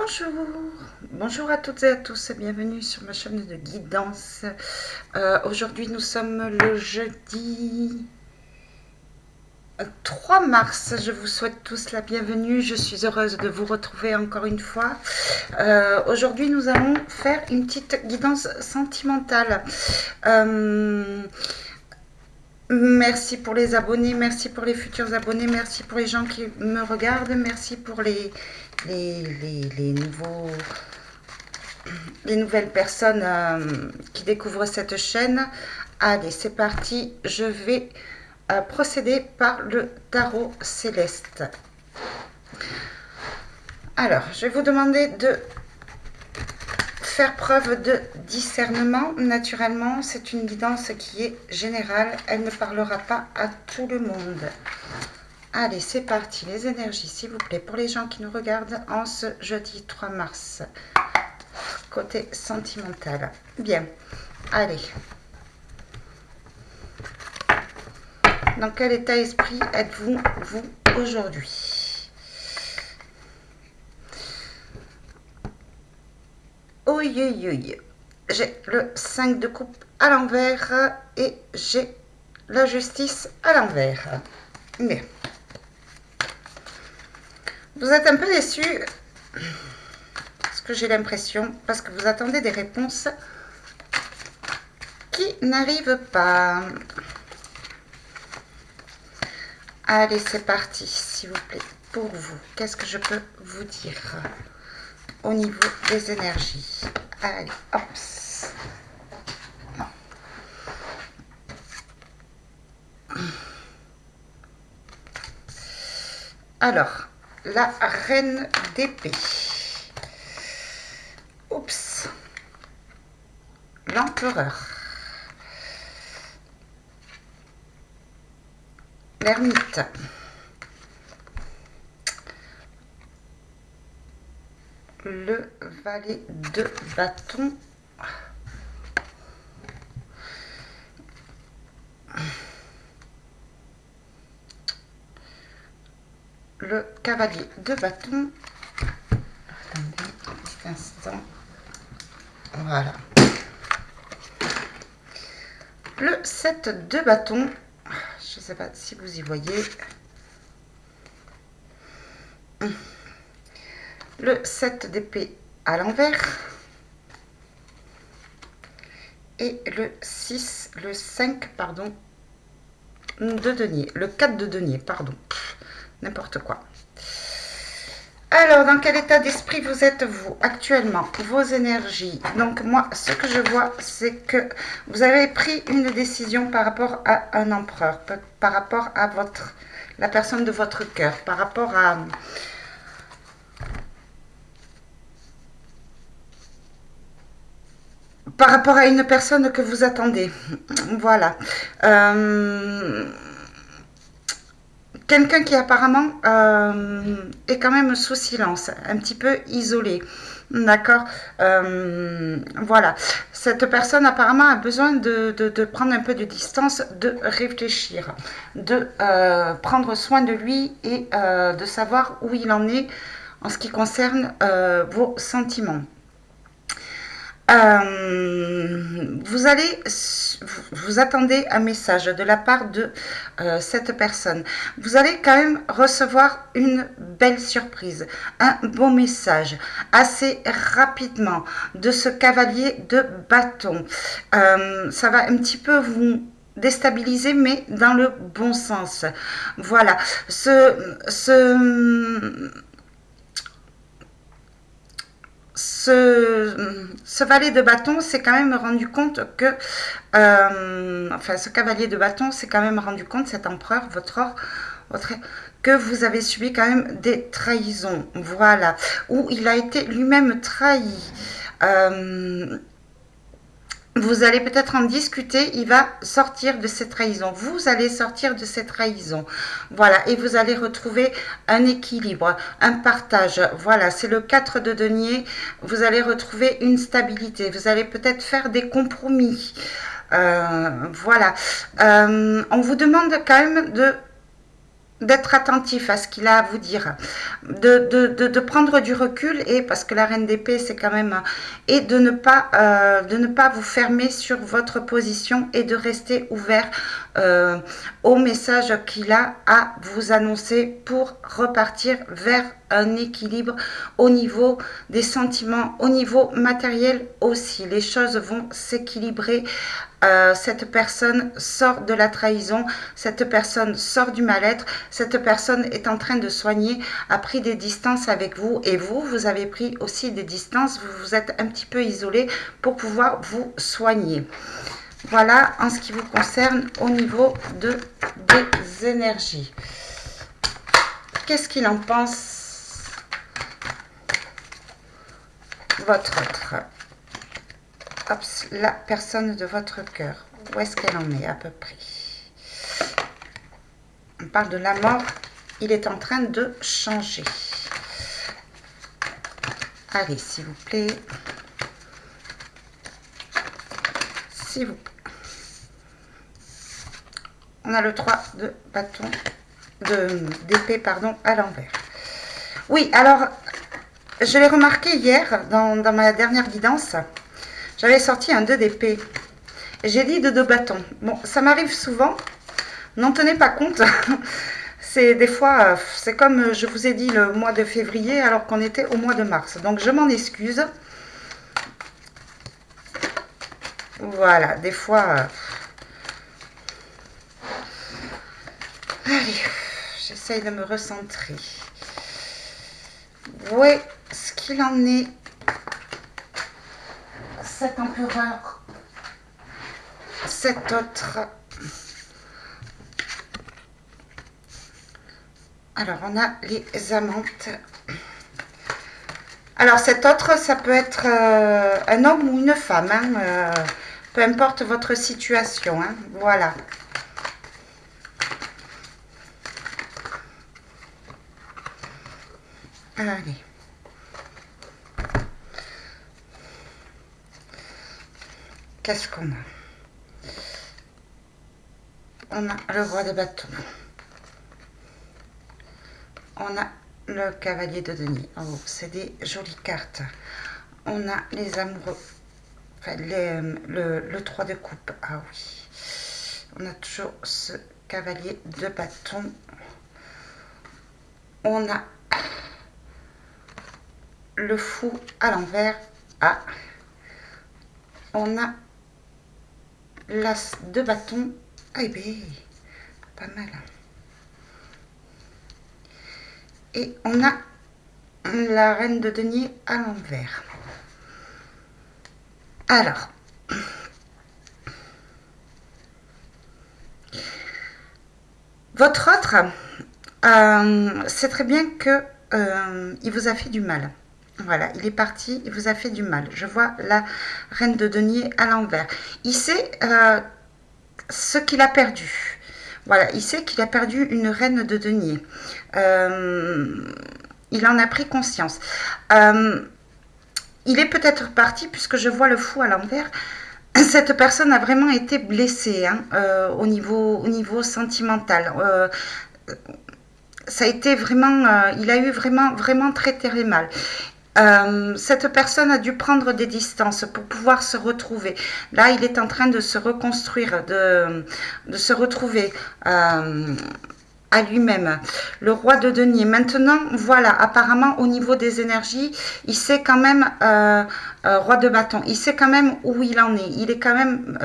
Bonjour, bonjour à toutes et à tous et bienvenue sur ma chaîne de guidance. Aujourd'hui nous sommes le jeudi 3 mars. Je vous souhaite tous la bienvenue. Je suis heureuse de vous retrouver encore une fois. Aujourd'hui nous allons faire une petite guidance sentimentale. Merci pour les abonnés, merci pour les futurs abonnés, merci pour les gens qui me regardent, merci pour les nouveaux les nouvelles personnes qui découvrent cette chaîne. Allez, c'est parti. Je vais procéder par le tarot céleste. Alors, je vais vous demander de faire preuve de discernement. Naturellement, c'est une guidance qui est générale. Elle ne parlera pas à tout le monde. Allez, c'est parti. Les énergies, s'il vous plaît, pour les gens qui nous regardent en ce jeudi 3 mars. Côté sentimental. Bien. Allez. Dans quel état d'esprit êtes-vous, vous, aujourd'hui? Oui, oui, oui. J'ai le 5 de coupe à l'envers et j'ai la justice à l'envers. Bien. Vous êtes un peu déçu, ce que j'ai l'impression, parce que vous attendez des réponses qui n'arrivent pas. Allez, c'est parti, s'il vous plaît. Pour vous, qu'est-ce que je peux vous dire au niveau des énergies? Allez, hop. Non. Alors, la reine d'épée. Oups. L'empereur. L'ermite. Le valet de bâton. Le cavalier de bâton. Attendez un petit instant. Voilà. Le 7 de bâton. Je ne sais pas si vous y voyez. Le 7 d'épée à l'envers. Et le 6, le 5, pardon, de denier. Le 4 de denier, pardon. N'importe quoi. Alors, dans quel état d'esprit vous êtes, vous, actuellement? Vos énergies. Donc, moi, ce que je vois, c'est que vous avez pris une décision par rapport à un empereur, par rapport à la personne de votre cœur, par rapport à une personne que vous attendez. Voilà. Quelqu'un qui apparemment est quand même sous silence, un petit peu isolé. D'accord. Voilà. Cette personne apparemment a besoin de prendre un peu de distance, de réfléchir, de prendre soin de lui et de savoir où il en est en ce qui concerne vos sentiments. Vous attendez un message de la part de cette personne. Vous allez quand même recevoir une belle surprise, un bon message assez rapidement de ce cavalier de bâton. Ça va un petit peu vous déstabiliser, mais dans le bon sens. Voilà. Ce valet de bâton s'est quand même rendu compte que, enfin ce cavalier de bâton s'est quand même rendu compte, cet empereur, que vous avez subi quand même des trahisons, voilà, où il a été lui-même trahi. Vous allez peut-être en discuter, il va sortir de ces trahisons. Vous allez sortir de ces trahisons. Voilà, et vous allez retrouver un équilibre, un partage. Voilà, c'est le 4 de denier. Vous allez retrouver une stabilité. Vous allez peut-être faire des compromis. Voilà. On vous demande quand même d'être attentif à ce qu'il a à vous dire, de prendre du recul, et parce que la reine d'épée c'est quand même, et de ne pas vous fermer sur votre position et de rester ouvert au message qu'il a à vous annoncer pour repartir vers un équilibre au niveau des sentiments, au niveau matériel aussi. Les choses vont s'équilibrer. Cette personne sort de la trahison, cette personne sort du mal-être, cette personne est en train de soigner, a pris des distances avec vous, et vous avez pris aussi des distances, vous vous êtes un petit peu isolé pour pouvoir vous soigner. Voilà en ce qui vous concerne au niveau des énergies. Qu'est-ce qu'il en pense, votre autre? Hop, la personne de votre cœur, où est-ce qu'elle en est à peu près? On parle de la mort, il est en train de changer. Allez, s'il vous plaît. S'il vous plaît. On a le 3 de bâton, d'épée, pardon, à l'envers. Oui, alors, je l'ai remarqué hier, dans ma dernière guidance. J'avais sorti un 2 d'épée. J'ai dit 2 de bâton. Bon, ça m'arrive souvent. N'en tenez pas compte. C'est des fois, c'est comme je vous ai dit le mois de février alors qu'on était au mois de mars. Donc, je m'en excuse. Voilà, des fois... Allez, j'essaye de me recentrer. Où est-ce qu'il en est, cet empereur, cet autre? Alors, on a les amantes. Alors, cet autre, ça peut être un homme ou une femme, hein, peu importe votre situation, hein, voilà. Allez. Qu'est-ce qu'on a? On a le roi de bâton. On a le cavalier de denier. Oh, c'est des jolies cartes. On a les amoureux. Enfin, le 3 de coupe. Ah oui. On a toujours ce cavalier de bâton. On a le fou à l'envers. Ah. On a l'as de bâton. Ah bien, pas mal. Et on a la reine de denier à l'envers. Alors, votre autre, c'est très bien que il vous a fait du mal. Voilà, il est parti, il vous a fait du mal. Je vois la reine de denier à l'envers. Il sait ce qu'il a perdu. Voilà, il sait qu'il a perdu une reine de denier. Il en a pris conscience. Il est peut-être parti, puisque je vois le fou à l'envers. Cette personne a vraiment été blessée, hein, au niveau sentimental. Ça a été vraiment, il a eu vraiment très mal. Cette personne a dû prendre des distances pour pouvoir se retrouver. Là, il est en train de se reconstruire, de se retrouver à lui-même. Le roi de denier. Maintenant, voilà, apparemment, au niveau des énergies, il sait quand même, roi de bâton, il sait quand même où il en est. Il est quand même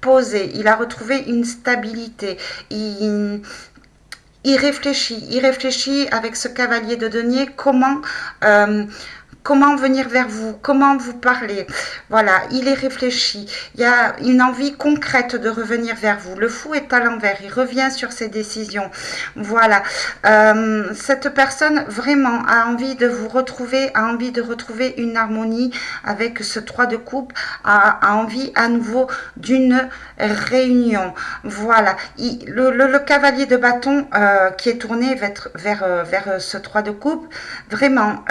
posé. Il a retrouvé une stabilité. Il réfléchit avec ce cavalier de denier comment venir vers vous, comment vous parler. Voilà, il est réfléchi. Il y a une envie concrète de revenir vers vous. Le fou est à l'envers, il revient sur ses décisions. Voilà, cette personne vraiment a envie de vous retrouver, a envie de retrouver une harmonie avec ce 3 de coupe, a envie à nouveau d'une réunion. Voilà, le cavalier de bâton qui est tourné vers ce 3 de coupe, vraiment,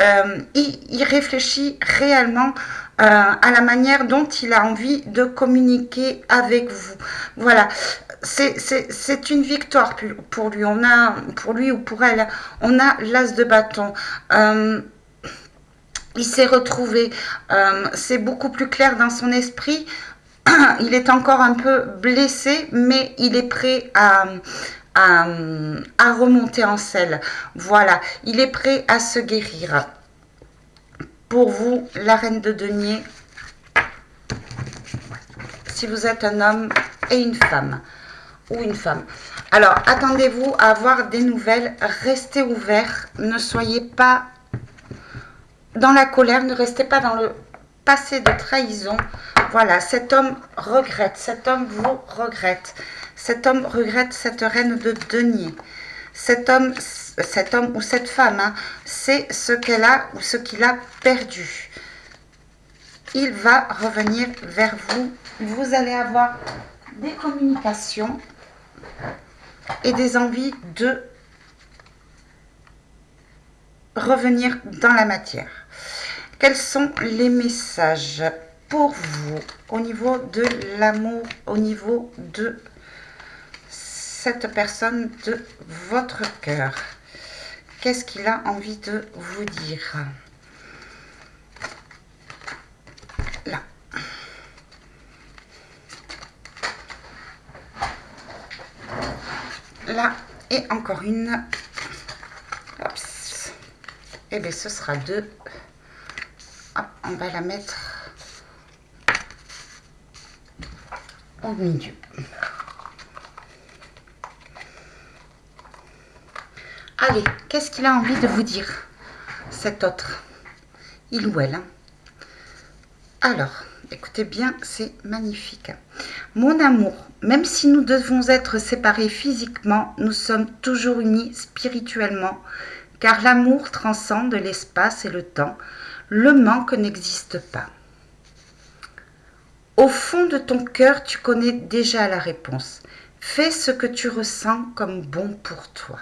il réfléchit réellement à la manière dont il a envie de communiquer avec vous. Voilà, c'est une victoire pour lui. Pour lui ou pour elle, on a l'as de bâton. Il s'est retrouvé, c'est beaucoup plus clair dans son esprit. Il est encore un peu blessé, mais il est prêt à remonter en selle. Voilà, il est prêt à se guérir. Pour vous, la reine de denier, si vous êtes un homme et une femme, ou une femme. Alors, attendez-vous à avoir des nouvelles, restez ouverts, ne soyez pas dans la colère, ne restez pas dans le passé de trahison. Voilà, cet homme regrette, cet homme vous regrette. Cet homme regrette cette reine de denier. Cet homme ou cette femme, hein, c'est ce qu'elle a ou ce qu'il a perdu. Il va revenir vers vous. Vous allez avoir des communications et des envies de revenir dans la matière. Quels sont les messages pour vous au niveau de l'amour, au niveau de cette personne de votre cœur? Qu'est-ce qu'il a envie de vous dire? Là. Là, et encore une. Oups. Et bien, ce sera 2. Hop, on va la mettre au milieu. Allez, qu'est-ce qu'il a envie de vous dire, cet autre? Il ou elle, hein? Alors, écoutez bien, c'est magnifique. Mon amour, même si nous devons être séparés physiquement, nous sommes toujours unis spirituellement, car l'amour transcende l'espace et le temps. Le manque n'existe pas. Au fond de ton cœur, tu connais déjà la réponse. Fais ce que tu ressens comme bon pour toi.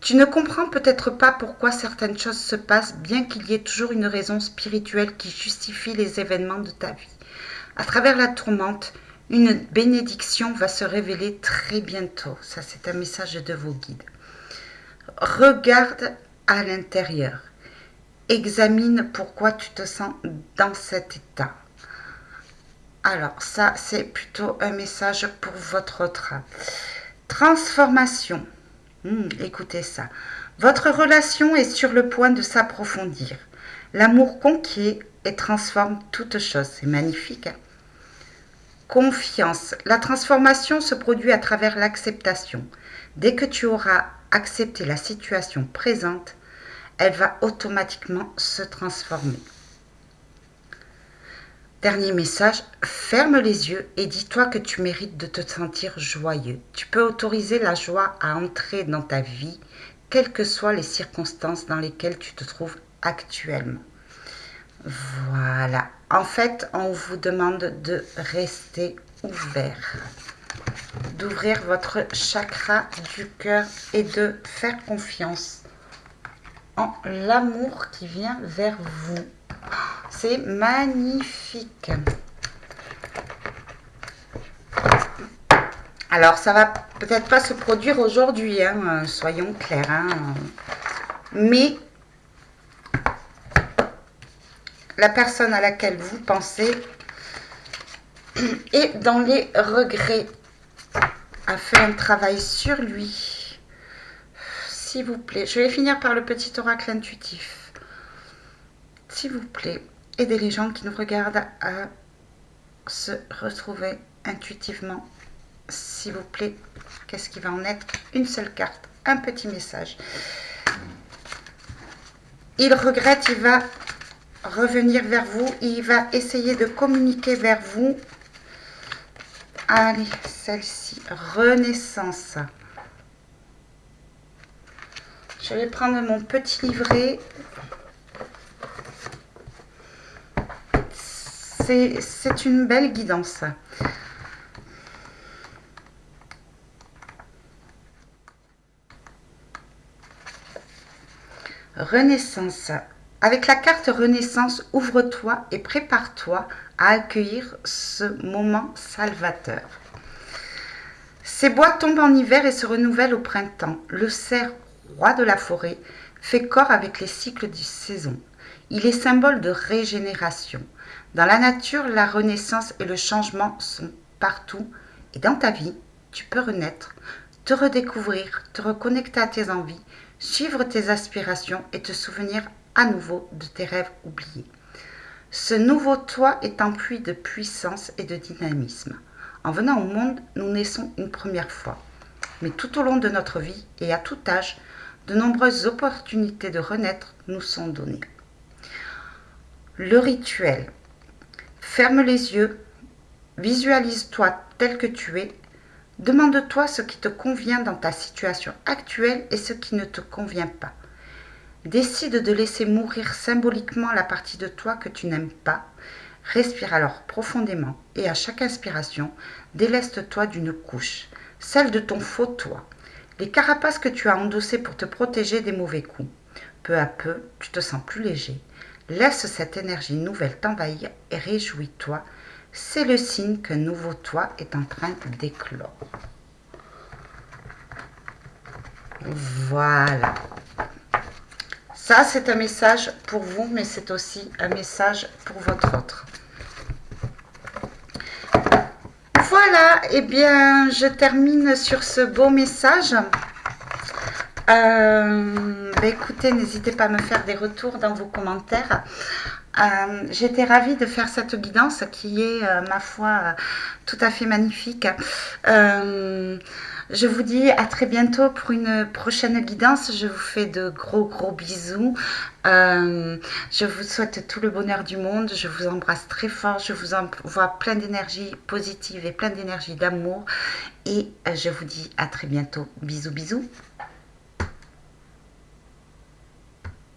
Tu ne comprends peut-être pas pourquoi certaines choses se passent, bien qu'il y ait toujours une raison spirituelle qui justifie les événements de ta vie. À travers la tourmente, une bénédiction va se révéler très bientôt. Ça, c'est un message de vos guides. Regarde à l'intérieur. Examine pourquoi tu te sens dans cet état. Alors, ça, c'est plutôt un message pour votre autre. Transformation. Écoutez ça. Votre relation est sur le point de s'approfondir. L'amour conquiert et transforme toute chose. C'est magnifique. Confiance. La transformation se produit à travers l'acceptation. Dès que tu auras accepté la situation présente, elle va automatiquement se transformer. Dernier message, ferme les yeux et dis-toi que tu mérites de te sentir joyeux. Tu peux autoriser la joie à entrer dans ta vie, quelles que soient les circonstances dans lesquelles tu te trouves actuellement. Voilà. En fait, on vous demande de rester ouvert, d'ouvrir votre chakra du cœur et de faire confiance en l'amour qui vient vers vous. C'est magnifique. Alors, ça va peut-être pas se produire aujourd'hui, hein, soyons clairs. Hein, mais la personne à laquelle vous pensez est dans les regrets, a fait un travail sur lui. S'il vous plaît, je vais finir par le petit oracle intuitif. S'il vous plaît, aidez les gens qui nous regardent à se retrouver intuitivement. S'il vous plaît, qu'est-ce qui va en être? Une seule carte, un petit message. Il regrette, il va revenir vers vous, il va essayer de communiquer vers vous. Allez, celle-ci, Renaissance. Je vais prendre mon petit livret. C'est une belle guidance. Renaissance. Avec la carte Renaissance, ouvre-toi et prépare-toi à accueillir ce moment salvateur. Ces bois tombent en hiver et se renouvellent au printemps. Le cerf, roi de la forêt, fait corps avec les cycles des saisons. Il est symbole de régénération. Dans la nature, la renaissance et le changement sont partout. Et dans ta vie, tu peux renaître, te redécouvrir, te reconnecter à tes envies, suivre tes aspirations et te souvenir à nouveau de tes rêves oubliés. Ce nouveau toi est empli de puissance et de dynamisme. En venant au monde, nous naissons une première fois. Mais tout au long de notre vie et à tout âge, de nombreuses opportunités de renaître nous sont données. Le rituel. Ferme les yeux, visualise-toi tel que tu es, demande-toi ce qui te convient dans ta situation actuelle et ce qui ne te convient pas. Décide de laisser mourir symboliquement la partie de toi que tu n'aimes pas. Respire alors profondément et à chaque inspiration, déleste-toi d'une couche, celle de ton faux toi, les carapaces que tu as endossées pour te protéger des mauvais coups. Peu à peu, tu te sens plus léger. Laisse cette énergie nouvelle t'envahir et réjouis-toi. C'est le signe qu'un nouveau toi est en train d'éclore. Voilà. Ça, c'est un message pour vous, mais c'est aussi un message pour votre autre. Voilà, eh bien, je termine sur ce beau message. Écoutez, n'hésitez pas à me faire des retours dans vos commentaires. J'étais ravie de faire cette guidance qui est, ma foi, tout à fait magnifique. Je vous dis à très bientôt pour une prochaine guidance. Je vous fais de gros bisous. Je vous souhaite tout le bonheur du monde. Je vous embrasse très fort. Je vous envoie plein d'énergie positive et plein d'énergie d'amour. Et je vous dis à très bientôt. Bisous.